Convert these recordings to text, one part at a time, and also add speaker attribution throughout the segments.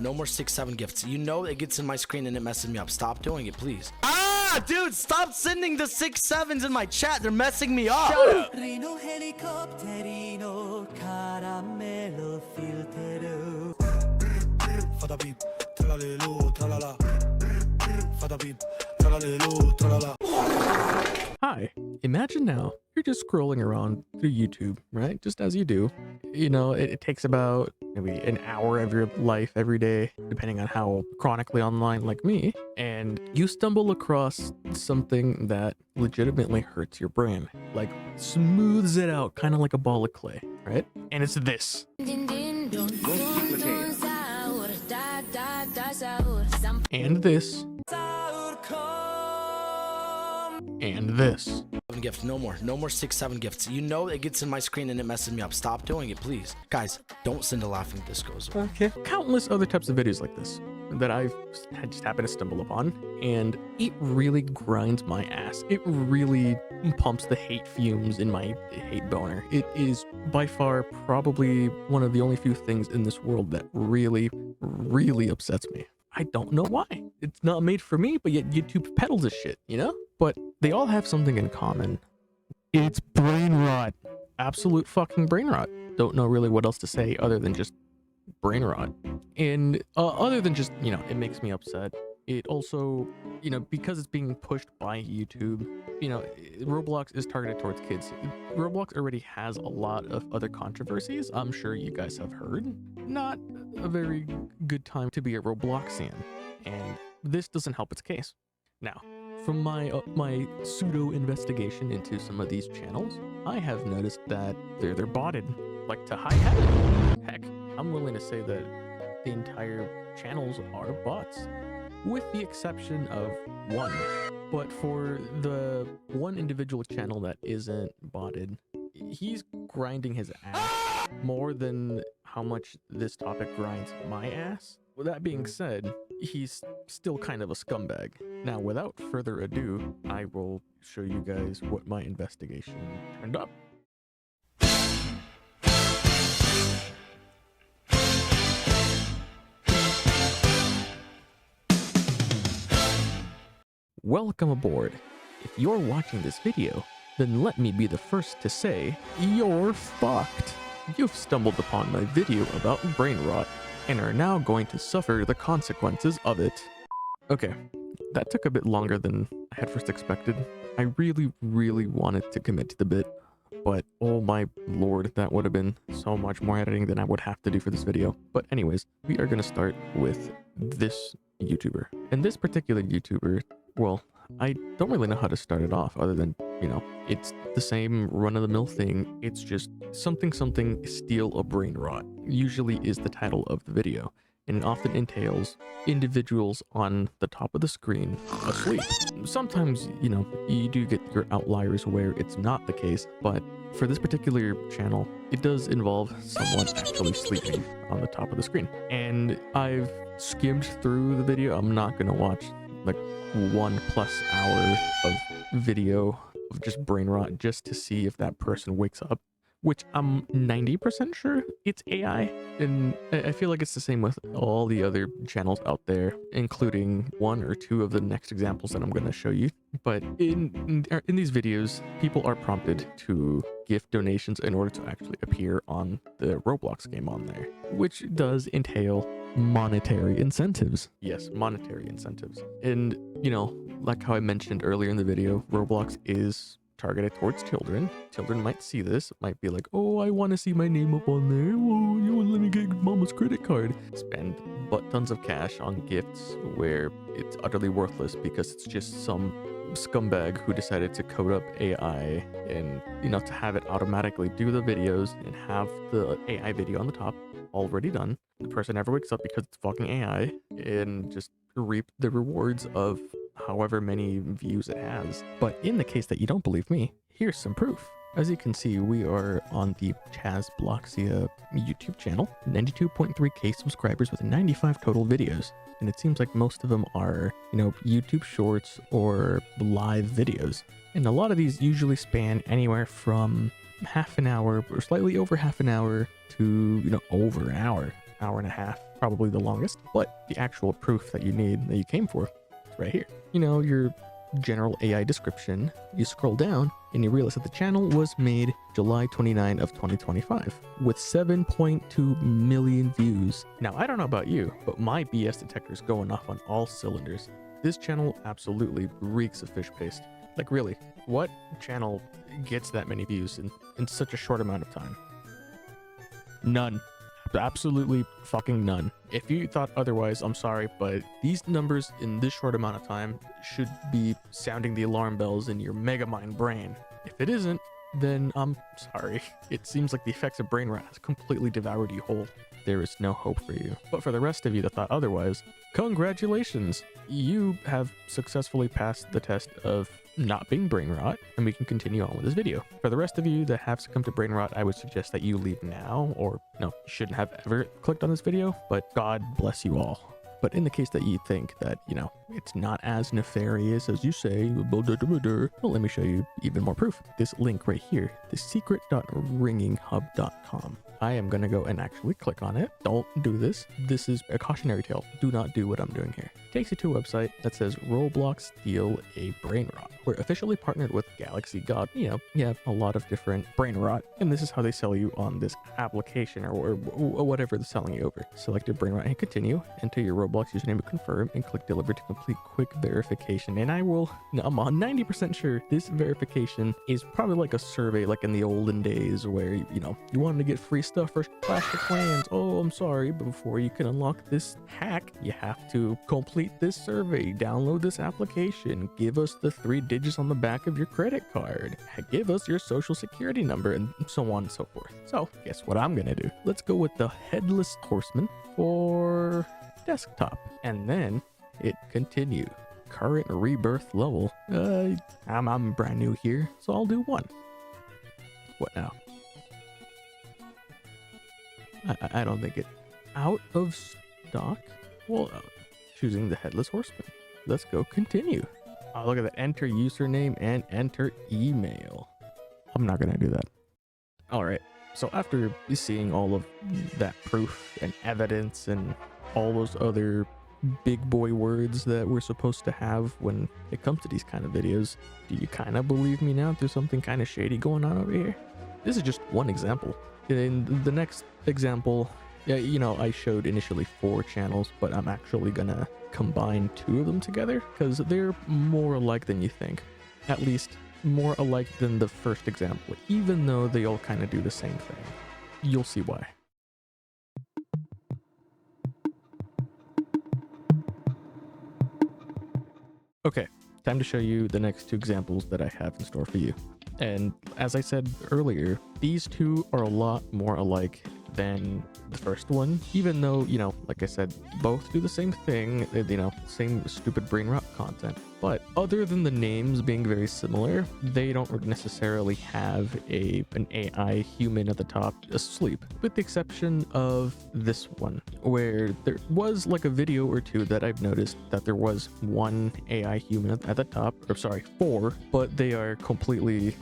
Speaker 1: No more 6-7 gifts. You know it gets in my screen and it messes me up. Stop doing it, please. Ah, dude, stop sending the 6-7s in my chat. They're messing me up. Shut up.
Speaker 2: Hi, imagine now you're just scrolling around through YouTube, right? Just as you do. You know, it takes about maybe an hour of your life every day, depending on how chronically online like me, and you stumble across something that legitimately hurts your brain, like smooths it out, kind of like a ball of clay, right? And it's this. And this. And this.
Speaker 1: Gift. No more 6-7 gifts. You know it gets in my screen and it messes me up. Stop doing it, please. Guys, don't send a laughing discos.
Speaker 2: Okay. Countless other types of videos like this that I've just happened to stumble upon, and it really grinds my ass. It really pumps the hate fumes in my hate boner. It is by far probably one of the only few things in this world that really upsets me. I don't know why. It's not made for me, but yet YouTube peddles this shit, you know? But they all have something in common. It's brain rot. Absolute fucking brain rot. Don't know really what else to say other than just brain rot. And other than just, you know, it makes me upset. It also, you know, because it's being pushed by YouTube, you know, Roblox is targeted towards kids. Roblox already has a lot of other controversies. I'm sure you guys have heard. Not a very good time to be a Robloxian. And this doesn't help its case. Now, from my pseudo investigation into some of these channels, I have noticed that they're botted, like to high heaven. Heck, I'm willing to say that the entire channels are bots, with the exception of one. But for the one individual channel that isn't botted, he's grinding his ass more than how much this topic grinds my ass. With that being said, he's still kind of a scumbag. Now, without further ado, I will show you guys what my investigation turned up. Welcome aboard. If you're watching this video, then let me be the first to say, you're fucked. You've stumbled upon my video about brain rot and are now going to suffer the consequences of it. Okay, that took a bit longer than I had first expected. I really wanted to commit to the bit, but oh my lord, that would have been so much more editing than I would have to do for this video. But anyways, we are going to start with this YouTuber. And this particular YouTuber, well, I don't really know how to start it off other than, you know, it's the same run-of-the-mill thing. It's just something steal a brain rot, usually is the title of the video. And it often entails individuals on the top of the screen asleep. Sometimes, you know, you do get your outliers where it's not the case, but for this particular channel, it does involve someone actually sleeping on the top of the screen. And I've skimmed through the video. I'm not gonna watch like 1+ hour of video of just brain rot just to see if that person wakes up, which I'm 90% sure it's AI. And I feel like it's the same with all the other channels out there, including one or two of the next examples that I'm going to show you. But in these videos, people are prompted to gift donations in order to actually appear on the Roblox game on there, which does entail monetary incentives. Yes, monetary incentives. And, you know, like how I mentioned earlier in the video, Roblox is targeted towards children. Children might see this, might be like, oh, I want to see my name up on there. Whoa, you let me get mama's credit card. Spend butt tons of cash on gifts where it's utterly worthless because it's just some scumbag who decided to code up AI and, you know, to have it automatically do the videos and have the AI video on the top already done. The person never wakes up because it's fucking AI and just reap the rewards of however many views it has. But in the case that you don't believe me, here's some proof. As you can see, we are on the Chaz Bloxia YouTube channel, 92.3k subscribers with 95 total videos. And it seems like most of them are, you know, YouTube shorts or live videos. And a lot of these usually span anywhere from half an hour or slightly over half an hour to, you know, over an hour. hour and a half, probably the longest. But the actual proof that you need, that you came for, is right here. You know, your general AI description. You scroll down and you realize that the channel was made July 29 of 2025 with 7.2 million views. Now, I don't know about you, but my BS detector is going off on all cylinders. This channel absolutely reeks of fish paste. Like, really, what channel gets that many views in such a short amount of time? None. Absolutely fucking none. If you thought otherwise, I'm sorry, but these numbers in this short amount of time should be sounding the alarm bells in your megamind brain. If it isn't, then I'm sorry. It seems like the effects of Brainrot has completely devoured you whole. There is no hope for you. But for the rest of you that thought otherwise, congratulations! You have successfully passed the test of not being Brainrot, and we can continue on with this video. For the rest of you that have succumbed to Brainrot, I would suggest that you leave now, or no, you shouldn't have ever clicked on this video, but God bless you all. But in the case that you think that, you know, it's not as nefarious as you say, well, let me show you even more proof. This link right here, the secret.ringinghub.com. I am going to go and actually click on it. Don't do this. This is a cautionary tale. Do not do what I'm doing here. It takes you to a website that says Roblox Steal a Brainrot. We're officially partnered with Galaxy God. You know, you have a lot of different Brainrot, and this is how they sell you on this application or whatever they're selling you over. Select your Brainrot and continue. Enter your Roblox username and confirm, and click deliver to complete quick verification. And I'm 90% sure this verification is probably like a survey, like in the olden days where, you know, you wanted to get free stuff for Clash of Clans. Oh, I'm sorry, but before you can unlock this hack, you have to complete this survey, download this application, give us the 3 digits on the back of your credit card, give us your social security number, and so on and so forth. So guess what I'm gonna do? Let's go with the Headless Horseman for desktop, and then hit continue. Current rebirth level. I'm brand new here, so I'll do 1. What now? I don't think it out of stock. Well, choosing the Headless Horseman. Let's go continue. Oh, look at that. Enter username and enter email. I'm not gonna do that. All right. So after seeing all of that proof and evidence and all those other big boy words that we're supposed to have when it comes to these kind of videos, do you kind of believe me now there's something kind of shady going on over here? This is just one example. In the next example, you know, I showed initially 4 channels, but I'm actually gonna combine 2 of them together because they're more alike than you think. At least more alike than the first example, even though they all kind of do the same thing. You'll see why. Okay, time to show you the next 2 examples that I have in store for you. And as I said earlier, these 2 are a lot more alike than the first one, even though, you know, like I said, both do the same thing, you know, same stupid Brainrot content. But other than the names being very similar, they don't necessarily have an AI human at the top asleep, with the exception of this one, where there was like a video or 2 that I've noticed that there was 1 AI human at the top, or sorry, 4, but they are completely,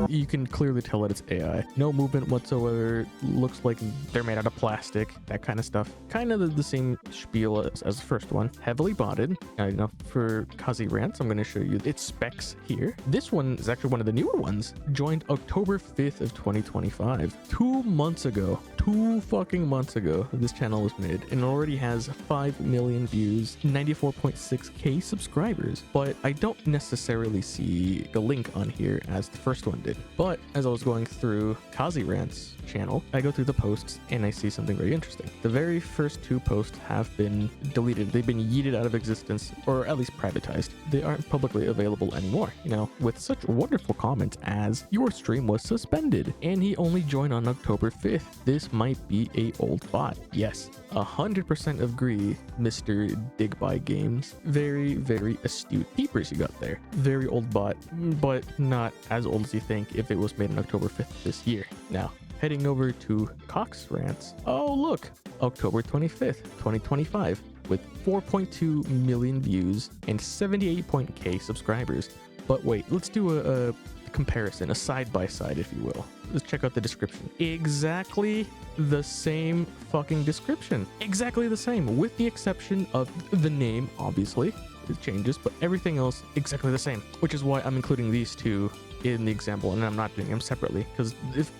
Speaker 2: you can clearly tell that it's AI. No movement whatsoever, looks like they're made out of plastic, that kind of stuff. Kind of the same spiel as the first one. Heavily botted. You know, for Kazi Rants, I'm going to show you its specs here. This one is actually one of the newer ones. Joined October 5th of 2025. 2 months ago. 2 fucking months ago, this channel was made, and it already has 5 million views, 94.6k subscribers. But I don't necessarily see the link on here as the first one did. But as I was going through Kazi Rants channel, I go through the posts and I see something very interesting. The very first 2 posts have been deleted. They've been yeeted out of existence, or at least privatized. They aren't publicly available anymore, you know, with such wonderful comments as, your stream was suspended and he only joined on October 5th. This might be a old bot. Yes, 100% agree, Mr. Digby Games. Very, very astute peepers you got there. Very old bot, but not as old as you think if it was made on October 5th this year. Now, heading over to Cox Rants. Oh, look, October 25th, 2025, with 4.2 million views and 78.k subscribers. But wait, let's do a comparison, a side-by-side, if you will. let's check out the description. Exactly the same fucking description. Exactly the same, with the exception of the name, obviously. It changes, but everything else exactly the same, which is why I'm including these two in the example, and I'm not doing them separately, because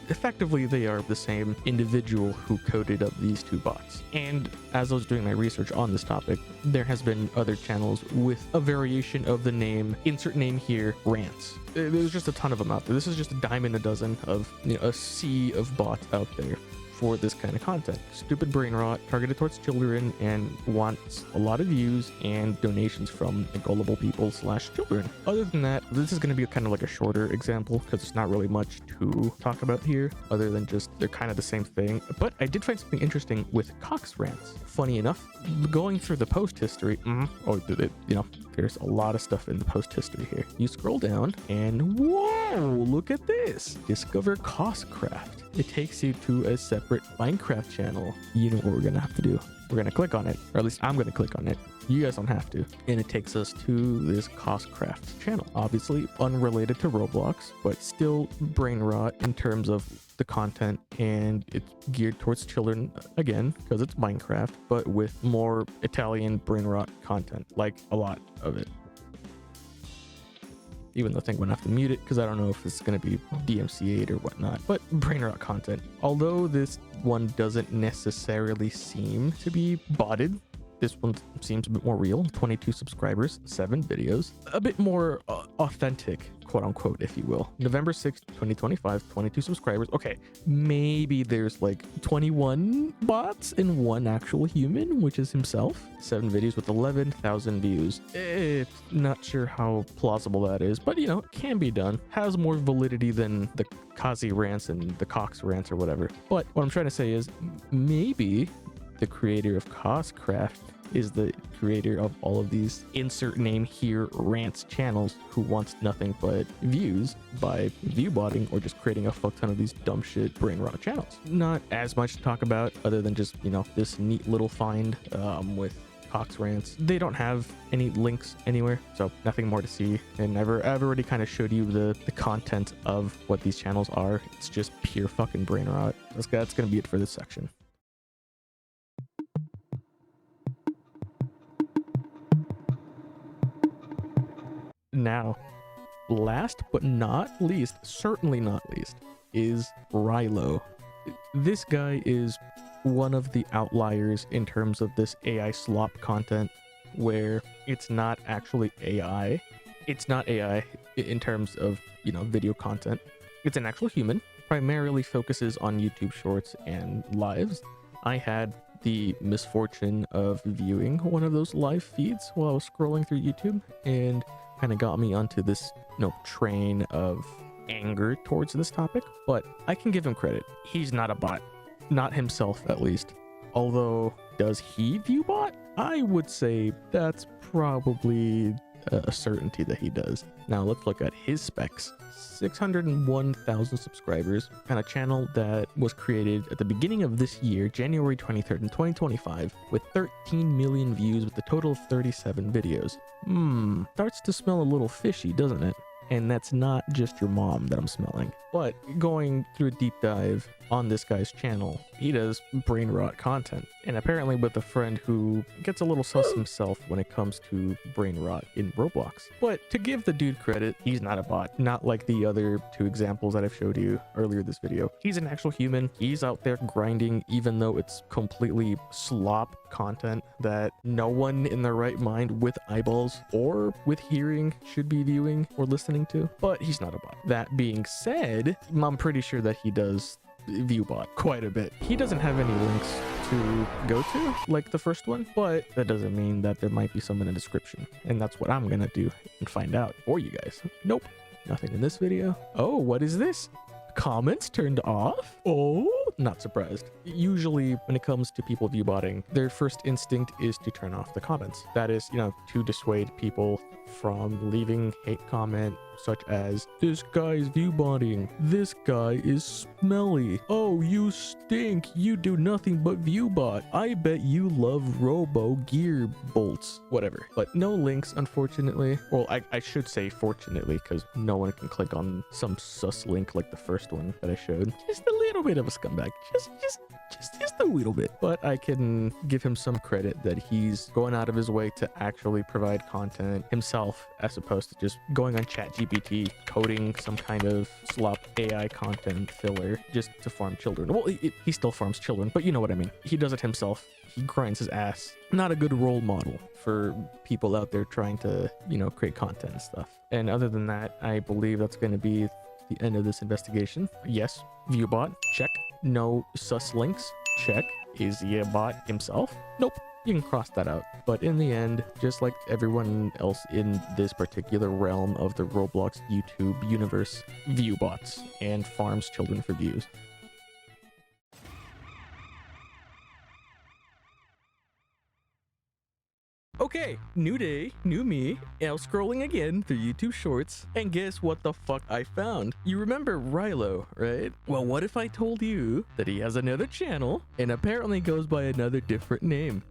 Speaker 2: effectively they are the same individual who coded up these two bots. And as I was doing my research on this topic, there has been other channels with a variation of the name, insert name here, rants. There's just a ton of them out there. This is just a dime in a dozen of, you know, a sea of bots out there for this kind of content. Stupid brain rot, targeted towards children, and wants a lot of views and donations from gullible people / children. Other than that, this is going to be kind of like a shorter example because it's not really much to talk about here other than just they're kind of the same thing. But I did find something interesting with Cox rants. Funny enough, going through the post history, there's a lot of stuff in the post history here. You scroll down and whoa, look at this. Discover Costcraft. It takes you to a separate Minecraft channel. You know what we're gonna have to do. We're gonna click on it, or at least I'm gonna click on it. You guys don't have to. And it takes us to this Costcraft channel. Obviously unrelated to Roblox, but still brain rot in terms of the content, and it's geared towards children again because it's Minecraft, but with more Italian brain rot content, like a lot of it. Even though I think I'm gonna have to mute it because I don't know if it's gonna be DMCA'd or whatnot, but brain rot content. Although this one doesn't necessarily seem to be botted, this one seems a bit more real. 22 subscribers, 7 videos, a bit more authentic, quote unquote, if you will. November 6th, 2025, 22 subscribers. Okay, maybe there's like 21 bots and 1 actual human, which is himself. 7 videos with 11,000 views. Not sure how plausible that is, but you know, it can be done. Has more validity than the Kazi rants and the Cox rants or whatever. But what I'm trying to say is maybe the creator of Costcraft is the creator of all of these insert name here rants channels who wants nothing but views by view botting or just creating a fuck ton of these dumb shit brain rot channels. Not as much to talk about other than just, you know, this neat little find with Cox rants. They don't have any links anywhere, so nothing more to see. And I've already kind of showed you the content of what these channels are. It's just pure fucking brain rot. That's gonna be it for this section. Now, last but not least, certainly not least, is Rilo. This guy is one of the outliers in terms of this AI slop content where it's not actually AI. It's not AI in terms of, you know, video content. It's an actual human, primarily focuses on YouTube shorts and lives. I had the misfortune of viewing one of those live feeds while I was scrolling through YouTube, and kind of got me onto this, you know, train of anger towards this topic. But I can give him credit. He's not a bot. Not himself, at least. Although, does he view bot? I would say that's probably a certainty that he does. Now let's look at his specs. 601,000 subscribers, and a channel that was created at the beginning of this year, January 23rd in 2025, with 13 million views with a total of 37 videos. Starts to smell a little fishy, doesn't it? And that's not just your mom that I'm smelling. But going through a deep dive on this guy's channel, he does brain rot content. And apparently with a friend who gets a little sus himself when it comes to brain rot in Roblox. But to give the dude credit, he's not a bot. Not like the other 2 examples that I've showed you earlier this video. He's an actual human. He's out there grinding, even though it's completely slop content that no one in their right mind with eyeballs or with hearing should be viewing or listening to. But he's not a bot. That being said, I'm pretty sure that he does view bot quite a bit. He doesn't have any links to go to like the first one, but that doesn't mean that there might be some in the description, and that's what I'm gonna do and find out for you guys. Nope, nothing in this video. Oh, what is this? Comments turned off? Oh, not surprised. Usually when it comes to people view botting, their first instinct is to turn off the comments. That is, you know, to dissuade people from leaving hate comment, such as, this guy is viewbotting, this guy is smelly, oh, you stink, you do nothing but viewbot, I bet you love robo gear bolts, whatever. But no links, unfortunately. Well, I should say fortunately, because no one can click on some sus link like the first one that I showed. Just a little bit of a scumbag, just a little bit. But I can give him some credit that he's going out of his way to actually provide content himself, as opposed to just going on ChatGPT, coding some kind of slop AI content filler just to farm children. Well, he still farms children, but you know what I mean. He does it himself. He grinds his ass. Not a good role model for people out there trying to, you know, create content and stuff. And other than that, I believe that's going to be the end of this investigation. Yes, viewbot, check. No sus links, check. Is he a bot himself? Nope. You can cross that out. But in the end, just like everyone else in this particular realm of the Roblox YouTube universe, viewbots and farms children for views. Okay, new day, new me, now scrolling again through YouTube Shorts, and guess what the fuck I found? You remember Rilo, right? Well, what if I told you that he has another channel and apparently goes by another different name?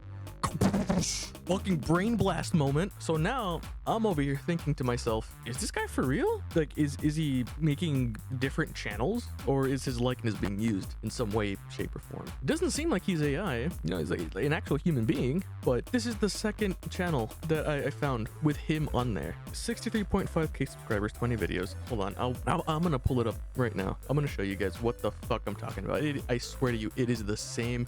Speaker 2: Fucking brain blast moment. So now I'm over here thinking to myself, is this guy for real? Like, is he making different channels, or is his likeness being used in some way, shape, or form? It doesn't seem like he's AI. You know, he's like an actual human being, but this is the second channel that I found with him on there. 63.5k subscribers, 20 videos. Hold on, I'm gonna pull it up right now. I'm gonna show you guys what the fuck I'm talking about. I swear to you, it is the same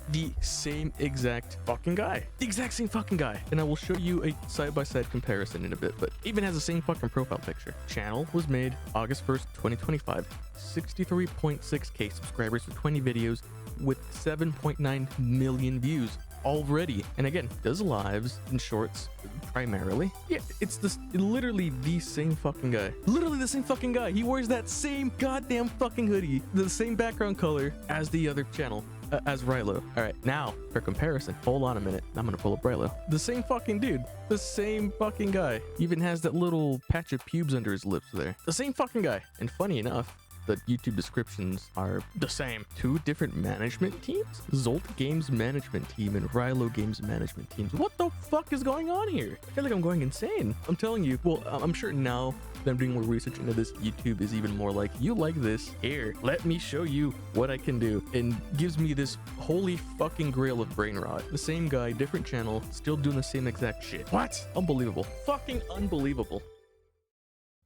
Speaker 2: exact fucking guy. The exact same fucking guy. And I will show you a side-by-side comparison in a bit, but even has the same fucking profile picture. Channel was made August 1st, 2025. 63.6k subscribers for 20 videos with 7.9 million views already. And again, does lives and shorts primarily. Yeah, it's literally the same fucking guy. Literally the same fucking guy. He wears that same goddamn fucking hoodie, the same background color as the other channel. As Rilo. All right, now for comparison, hold on a minute. I'm gonna pull up Rilo. The same fucking dude, the same fucking guy. Even has that little patch of pubes under his lips there. The same fucking guy. And funny enough, the YouTube descriptions are the same. Two different management teams? Zolt Games management team and Rilo Games management teams. What the fuck is going on here? I feel like I'm going insane. I'm telling you. Well, I'm sure now that I'm doing more research into this, YouTube is even more like, you like this? Here, let me show you what I can do. And gives me this holy fucking grail of brain rot. The same guy, different channel, still doing the same exact shit. What? Unbelievable. Fucking unbelievable.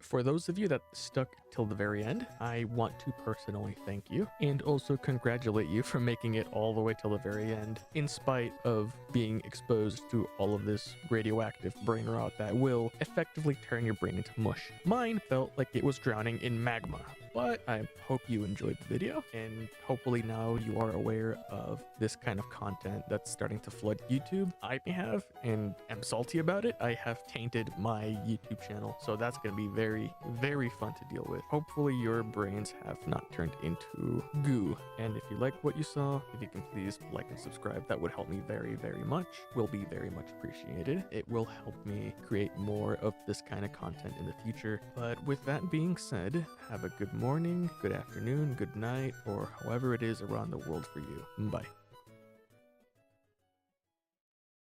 Speaker 2: For those of you that stuck till the very end, I want to personally thank you and also congratulate you for making it all the way till the very end, in spite of being exposed to all of this radioactive brain rot that will effectively turn your brain into mush. Mine felt like it was drowning in magma. But I hope you enjoyed the video, and hopefully now you are aware of this kind of content that's starting to flood YouTube. I have, and am salty about it. I have tainted my YouTube channel, so that's going to be very, very fun to deal with. Hopefully your brains have not turned into goo. And if you like what you saw, if you can please like and subscribe, that would help me very, very much. Will be very much appreciated. It will help me create more of this kind of content in the future. But with that being said, have a good morning, good afternoon, good night, or however it is around the world for you. Bye.